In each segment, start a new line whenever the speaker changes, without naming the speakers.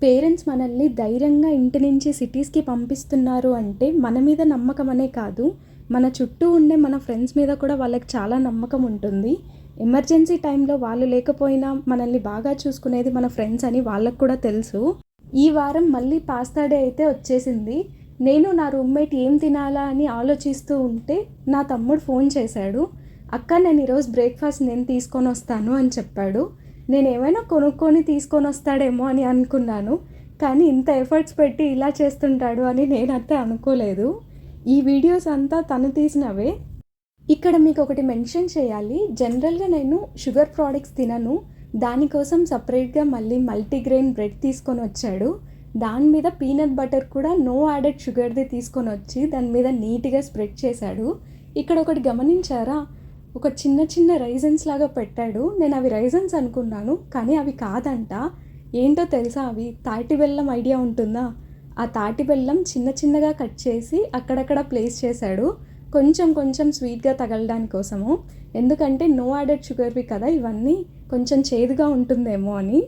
Parents మనల్ని ధైర్యంగా ఇంటి నుంచి సిటీస్‌కి పంపిస్తున్నారు అంటే మన మీద నమ్మకమనే కాదు, మన చుట్టూ ఉండే మన ఫ్రెండ్స్ మీద కూడా వాళ్ళకి చాలా నమ్మకం ఉంటుంది. ఎమర్జెన్సీ టైంలో వాళ్ళు లేకపోయినా మనల్ని బాగా చూసుకునేది మన ఫ్రెండ్స్ అని వాళ్ళకి కూడా తెలుసు. ఈ వారం మళ్ళీ పాస్తా డే అయితే వచ్చేసింది. నేను నా రూమ్‌మేట్ ఏం తినాలా అని ఆలోచిస్తూ ఉంటే నా తమ్ముడు ఫోన్ చేశాడు. "అక్క, నేను ఈరోజు బ్రేక్‌ఫాస్ట్ నేను తీసుకొనొస్తాను" అని చెప్పాడు. నేనేమైనా కొనుక్కొని తీసుకొనొస్తాడేమో అని అనుకున్నాను. కానీ ఇంత ఎఫర్ట్స్ పెట్టి ఇలా చేస్తుంటాడు అని నేనైతే అనుకోలేదు. ఈ వీడియోస్ అంతా తను తీసినవే. ఇక్కడ మీకొకటి మెన్షన్ చేయాలి. జనరల్‌గా నేను షుగర్ ప్రొడక్ట్స్ తినను. దానికోసం సెపరేట్‌గా మళ్ళీ మల్టీగ్రెయిన్ బ్రెడ్ తీసుకొనొచ్చాడు. దాని మీద పీనట్ బటర్ కూడా నో యాడెడ్ షుగర్‌ది తీసుకొనొచ్చి దాని మీద నీట్‌గా స్ప్రెడ్ చేశాడు. ఇక్కడ ఒకటి గమనించారా? ఒక చిన్న చిన్న రైజన్స్ లాగా పెట్టాడు. నేను అవి రైజన్స్ అనుకున్నాను, కానీ అవి కాదంట. ఏంటో తెలుసా? అవి తాటి బెల్లం ఐడియా ఉంటుందా? ఆ తాటి బెల్లం చిన్న చిన్నగా కట్ చేసి అక్కడక్కడ ప్లేస్ చేశాడు. కొంచెం కొంచెం స్వీట్గా తగలడానికి కోసము. ఎందుకంటే నో యాడెడ్ షుగర్వి కదా ఇవన్నీ, కొంచెం చేదుగా ఉంటుందేమో అని.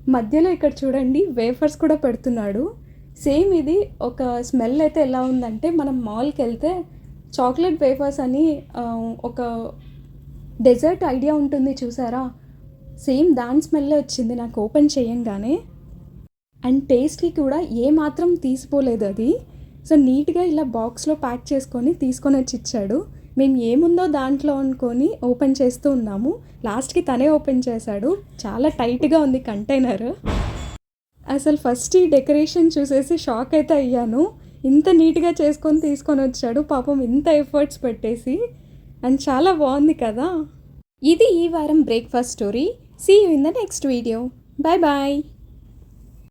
మధ్యలో ఇక్కడ చూడండి వేఫర్స్ కూడా పెడుతున్నాడు. సేమ్ ఇది ఒక స్మెల్ అయితే ఎలా ఉందంటే, మనం మాల్కి వెళ్తే చాక్లెట్ వేఫర్స్ అని ఒక డెజర్ట్ ఐడియా ఉంటుంది చూసారా? సేమ్ దాని స్మెల్లే వచ్చింది నాకు ఓపెన్ చేయంగానే. అండ్ టేస్ట్కి కూడా ఏమాత్రం తీసిపోలేదు అది. సో నీట్గా ఇలా బాక్స్లో ప్యాక్ చేసుకొని తీసుకొని వచ్చి ఇచ్చాడు. మేము ఏముందో దాంట్లో అనుకొని ఓపెన్ చేస్తూ ఉన్నాము. లాస్ట్కి తనే ఓపెన్ చేశాడు. చాలా టైట్గా ఉంది కంటైనర్. అసలు ఫస్ట్ ఈ డెకరేషన్ చూసేసి షాక్ అయితే అయ్యాను. ఇంత నీట్గా చేసుకొని తీసుకొని వచ్చాడు పాపం, ఇంత ఎఫర్ట్స్ పెట్టేసి. అండ్ చాలా బాగుంది కదా. ఇది ఈ వారం breakfast story. See you in the next video. Bye bye.